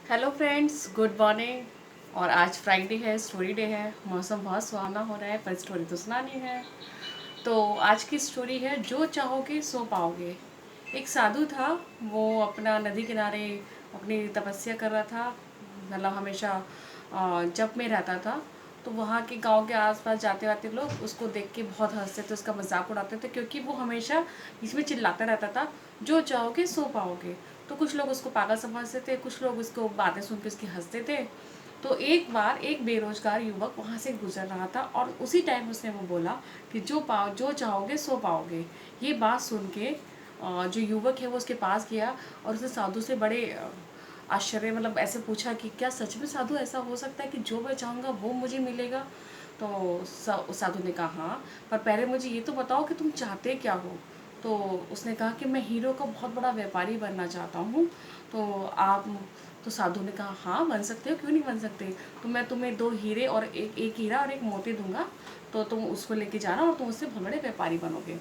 Hello friends, good morning. और आज Friday है, स्टोरी डे है। मौसम बहुत सुहाना हो रहा है, पर स्टोरी तो सुनानी है। तो आज की स्टोरी है जो चाहोगे सो पाओगे। एक साधु था, वो अपना नदी किनारे अपनी तपस्या कर रहा था। मतलब हमेशा जप में रहता था। तो वहाँ के गांव के आसपास जाते आते लोग उसको देख के बहुत हंसते थे, उसका मजाक उड़ाते थे, क्योंकि वो हमेशा इसमें चिल्लाता रहता था, जो चाहोगे सो पाओगे। तो कुछ लोग उसको पागल समझते थे, कुछ लोग उसको बातें सुन के उसकी हंसते थे। तो एक बार एक बेरोजगार युवक वहाँ से गुजर रहा था, और उसी टाइम उसने वो बोला कि जो चाहोगे सो पाओगे। ये बात सुन के जो युवक है वो उसके पास गया, और उसने साधु से बड़े आश्चर्य मतलब ऐसे पूछा कि क्या सच में साधु ऐसा हो सकता है कि जो मैं चाहूँगा वो मुझे मिलेगा। तो साधु ने कहा हाँ, पर पहले मुझे ये तो बताओ कि तुम चाहते क्या हो। तो उसने कहा कि मैं हीरो का बहुत बड़ा व्यापारी बनना चाहता हूँ। तो आप तो साधु ने कहा हाँ, बन सकते हो, क्यों नहीं बन सकते। तो मैं तुम्हें दो हीरे और एक हीरा और एक मोती दूंगा। तो तुम उसको लेके जाना और तुम उससे बहुत बड़े व्यापारी बनोगे।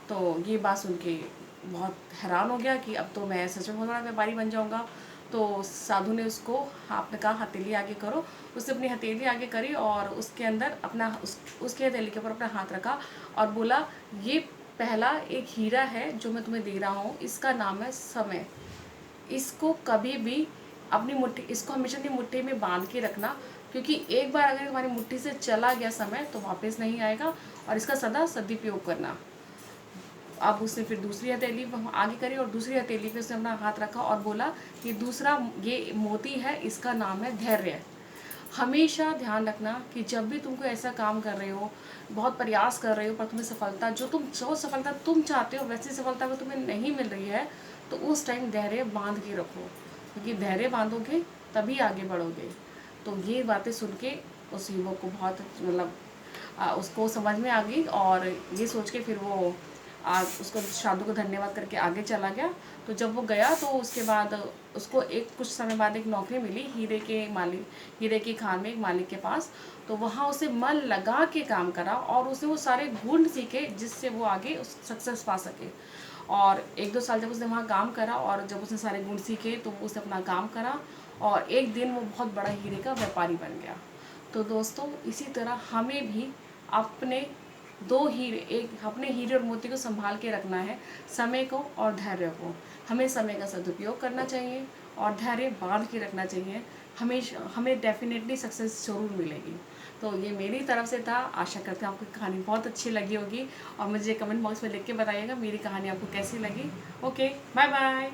तो ये बात सुन के बहुत हैरान हो गया कि अब तो मैं सच में बहुत बड़ा व्यापारी बन जाऊंगा। तो साधु ने उसको, आपने कहा हथेली आगे करो। उसने अपनी हथेली आगे करी और उसके अंदर अपना उसके हथेली के ऊपर अपना हाथ रखा और बोला, ये पहला एक हीरा है जो मैं तुम्हें दे रहा हूँ, इसका नाम है समय। इसको कभी भी अपनी मुट्ठी, इसको हमेशा अपनी मुट्ठी में बांध के रखना, क्योंकि एक बार अगर तुम्हारी मुट्ठी से चला गया समय तो वापस नहीं आएगा, और इसका सदा सदुपयोग करना। अब उसने फिर दूसरी हथेली आगे करी और दूसरी हथेली पे उसने अपना हाथ रखा और बोला कि दूसरा ये मोती है, इसका नाम है धैर्य। हमेशा ध्यान रखना कि जब भी तुम कोई ऐसा काम कर रहे हो, बहुत प्रयास कर रहे हो, पर तुम्हें सफलता जो सफलता तुम चाहते हो वैसी सफलता अगर तुम्हें नहीं मिल रही है, तो उस टाइम धैर्य बांध के रखो, क्योंकि धैर्य बांधोगे तभी आगे बढ़ोगे। तो ये बातें सुन के उस युवक को बहुत मतलब उसको समझ में आ गई, और ये सोच के फिर वो उसको साधु को धन्यवाद करके आगे चला गया। तो जब वो गया तो उसके बाद उसको एक कुछ समय बाद एक नौकरी मिली हीरे की खान में एक मालिक के पास। तो वहाँ उसे मन लगा के काम करा और उसने वो सारे गुण सीखे जिससे वो आगे सक्सेस पा सके। और एक दो साल जब उसने वहाँ काम करा और जब उसने सारे गुण सीखे तो उसने अपना काम करा, और एक दिन वो बहुत बड़ा हीरे का व्यापारी बन गया। तो दोस्तों, इसी तरह हमें भी अपने दो हीरे, एक अपने हीरे और मोती को संभाल के रखना है, समय को और धैर्य को। हमें समय का सदुपयोग करना चाहिए और धैर्य बांध के रखना चाहिए। हमेशा हमें डेफिनेटली सक्सेस जरूर मिलेगी। तो ये मेरी तरफ से था। आशा करते हैं आपको कहानी बहुत अच्छी लगी होगी, और मुझे कमेंट बॉक्स में लिख के बताइएगा मेरी कहानी आपको कैसी लगी। Okay, bye bye.